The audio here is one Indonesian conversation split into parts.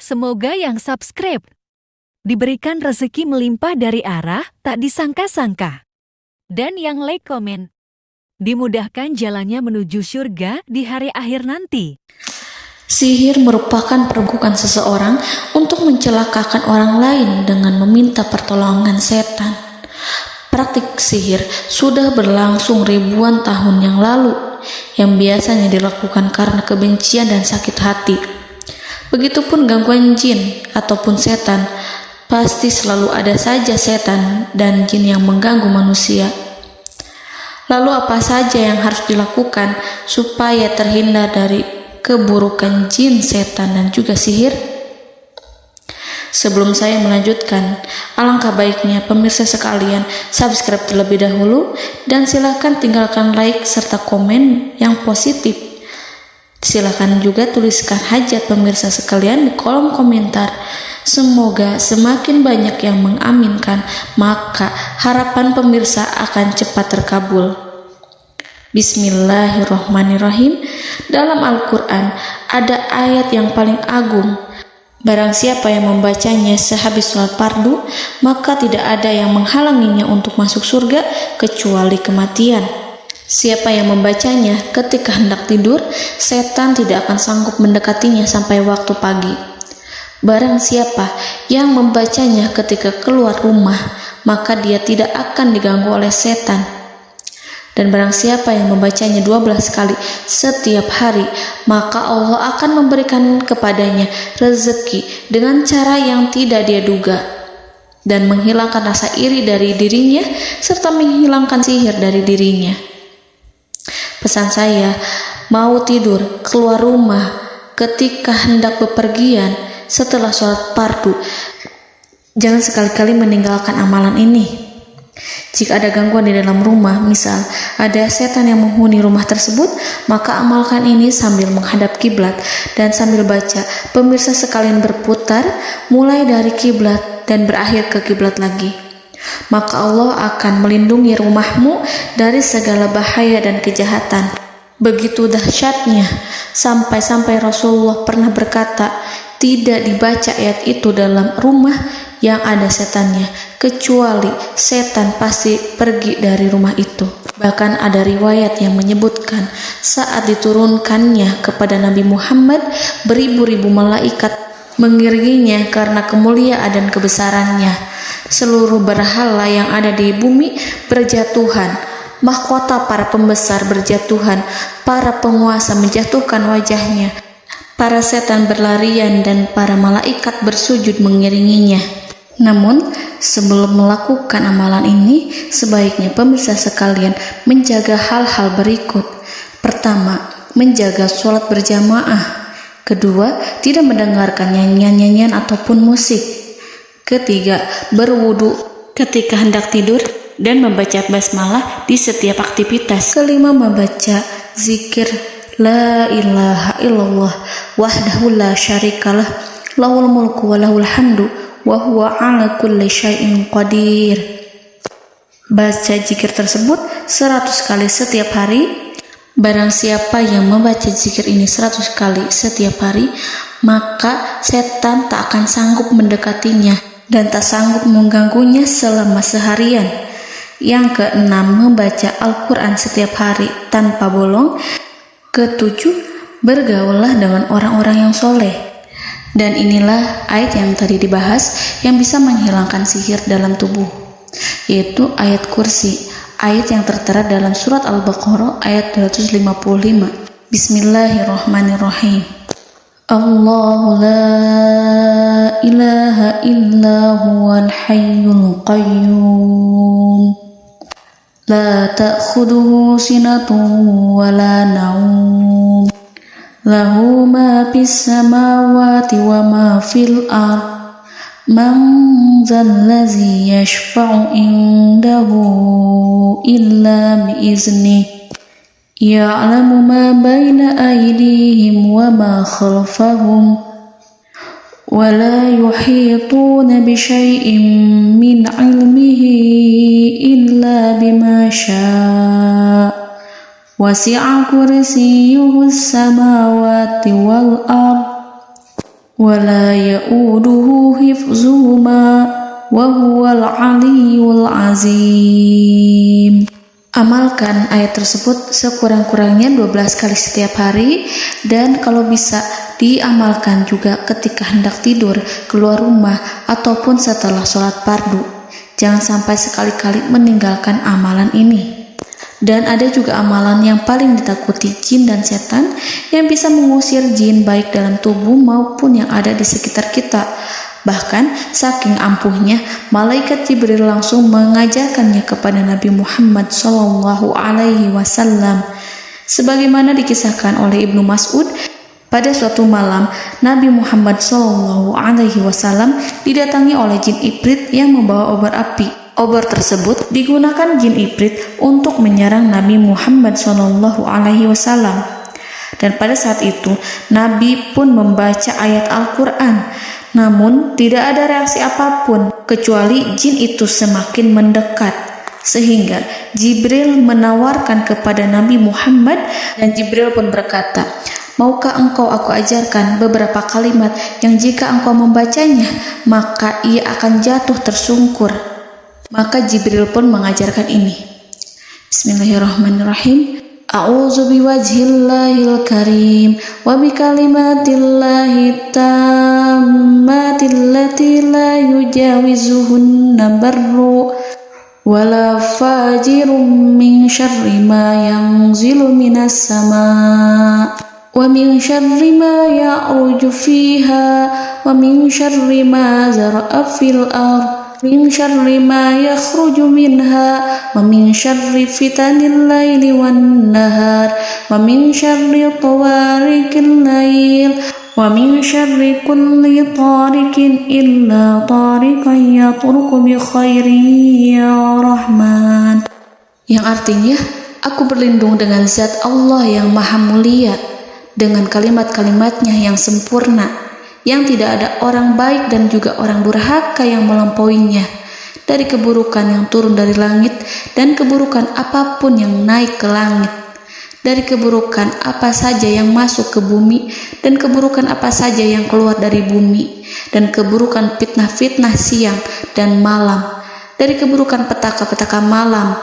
Semoga yang subscribe diberikan rezeki melimpah dari arah tak disangka-sangka. Dan yang like komen, dimudahkan jalannya menuju surga di hari akhir nanti. Sihir merupakan perbuatan seseorang untuk mencelakakan orang lain dengan meminta pertolongan setan. Praktik sihir sudah berlangsung ribuan tahun yang lalu, yang biasanya dilakukan karena kebencian dan sakit hati. Begitupun gangguan jin ataupun setan, pasti selalu ada saja setan dan jin yang mengganggu manusia. Lalu apa saja yang harus dilakukan supaya terhindar dari keburukan jin, setan, dan juga sihir? Sebelum saya melanjutkan, alangkah baiknya pemirsa sekalian subscribe terlebih dahulu dan silakan tinggalkan like serta komen yang positif. Silakan juga tuliskan hajat pemirsa sekalian di kolom komentar. Semoga semakin banyak yang mengaminkan, maka harapan pemirsa akan cepat terkabul. Bismillahirrahmanirrahim. Dalam Al-Quran ada ayat yang paling agung. Barang siapa yang membacanya sehabis sholat fardu, maka tidak ada yang menghalanginya untuk masuk surga kecuali kematian. Siapa yang membacanya ketika hendak tidur, setan tidak akan sanggup mendekatinya sampai waktu pagi. Barang siapa yang membacanya ketika keluar rumah, maka dia tidak akan diganggu oleh setan. Dan barang siapa yang membacanya 12 kali setiap hari, maka Allah akan memberikan kepadanya rezeki dengan cara yang tidak dia duga, dan menghilangkan rasa iri dari dirinya, serta menghilangkan sihir dari dirinya. Pesan saya, mau tidur, keluar rumah, ketika hendak bepergian, setelah sholat fardu, jangan sekali-kali meninggalkan amalan ini. Jika ada gangguan di dalam rumah, misal ada setan yang menghuni rumah tersebut, maka amalkan ini sambil menghadap kiblat dan sambil baca. Pemirsa sekalian berputar mulai dari kiblat dan berakhir ke kiblat lagi. Maka Allah akan melindungi rumahmu dari segala bahaya dan kejahatan. Begitu dahsyatnya, sampai-sampai Rasulullah pernah berkata, tidak dibaca ayat itu dalam rumah yang ada setannya, kecuali setan pasti pergi dari rumah itu. Bahkan ada riwayat yang menyebutkan saat diturunkannya kepada Nabi Muhammad, beribu-ribu malaikat mengiringinya karena kemuliaan dan kebesarannya. Seluruh berhala yang ada di bumi berjatuhan, mahkota para pembesar berjatuhan, para penguasa menjatuhkan wajahnya, para setan berlarian dan para malaikat bersujud mengiringinya. Namun, sebelum melakukan amalan ini, sebaiknya pemirsa sekalian menjaga hal-hal berikut. Pertama, menjaga sholat berjamaah. Kedua, tidak mendengarkan nyanyian-nyanyian ataupun musik. Ketiga, berwudu ketika hendak tidur dan membaca basmalah di setiap aktivitas. Kelima, membaca zikir La ilaha illallah wahdahu la syarikalah lahul mulku wa lahul hamdu wa huwa ala kulli syai'in qadir. Baca zikir tersebut 100 kali setiap hari. Barang siapa yang membaca zikir ini 100 kali setiap hari, maka setan tak akan sanggup mendekatinya dan tak sanggup mengganggunya selama seharian. Yang keenam, membaca Al-Quran setiap hari tanpa bolong. Ketujuh, bergaullah dengan orang-orang yang soleh. Dan inilah ayat yang tadi dibahas yang bisa menghilangkan sihir dalam tubuh, yaitu ayat kursi, ayat yang tertera dalam surat Al-Baqarah ayat 255. Bismillahirrahmanirrahim. Allahu la ilaha illa huwal hayyul qayyum la ta'khuduhu sinatun wa la naum lahu ma fis samawati wa ma fil ard man zallazi yashfa'u indahu illa bi'izni ya'lamu ma baina aydihim wa ma khalfahum wa la yuhituna bi syai'in min 'ilmihi illa bima syaa wasi'a kursiyyuhu samawati wal ard wa la ya'uduhu hifzuhuma wa huwal aliyyul azim. Amalkan ayat tersebut sekurang-kurangnya 12 kali setiap hari, dan kalau bisa diamalkan juga ketika hendak tidur, keluar rumah, ataupun setelah sholat fardu. Jangan sampai sekali-kali meninggalkan amalan ini. Dan ada juga amalan yang paling ditakuti jin dan setan yang bisa mengusir jin baik dalam tubuh maupun yang ada di sekitar kita. Bahkan saking ampuhnya, malaikat Jibril langsung mengajarkannya kepada Nabi Muhammad SAW. Sebagaimana dikisahkan oleh Ibnu Mas'ud, pada suatu malam Nabi Muhammad SAW didatangi oleh jin Ifrit yang membawa obor api. Obor tersebut digunakan jin Ifrit untuk menyerang Nabi Muhammad SAW. Dan pada saat itu Nabi pun membaca ayat Al-Quran. Namun tidak ada reaksi apapun kecuali jin itu semakin mendekat, sehingga Jibril menawarkan kepada Nabi Muhammad, dan Jibril pun berkata, "Maukah engkau aku ajarkan beberapa kalimat yang jika engkau membacanya maka ia akan jatuh tersungkur?" Maka Jibril pun mengajarkan ini. Bismillahirrahmanirrahim. A'udzu biwajhillahil karim wa bikalimatillahi tammatil lati la yujawizuhunna barru wala fajirum min syarri ma yanzilu minas sama wa min syarri ma ya'ruju fiha wa min syarri ma zara'a fil ardh min syarri ma yakhruju minha wa min syarri fitanil laili wan nahar wa min syarri tawarikil lail wa min syarri kulli tarikin illa tarikan yatruku bi khairin ya Rahman. Yang artinya, aku berlindung dengan zat Allah yang maha mulia, dengan kalimat-kalimatnya yang sempurna, yang tidak ada orang baik dan juga orang durhaka yang melampauinya, dari keburukan yang turun dari langit dan keburukan apapun yang naik ke langit, dari keburukan apa saja yang masuk ke bumi dan keburukan apa saja yang keluar dari bumi, dan keburukan fitnah-fitnah siang dan malam, dari keburukan petaka-petaka malam,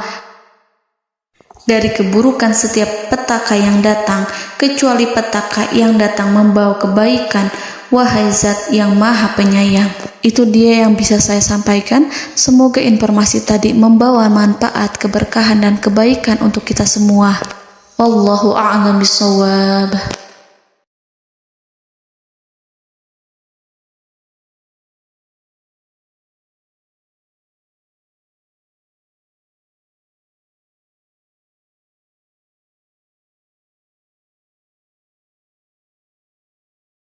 dari keburukan setiap petaka yang datang, kecuali petaka yang datang membawa kebaikan. Wahai Zat yang Maha Penyayang. Itu dia yang bisa saya sampaikan. Semoga informasi tadi membawa manfaat, keberkahan dan kebaikan untuk kita semua. Wallahu a'lam bishawab.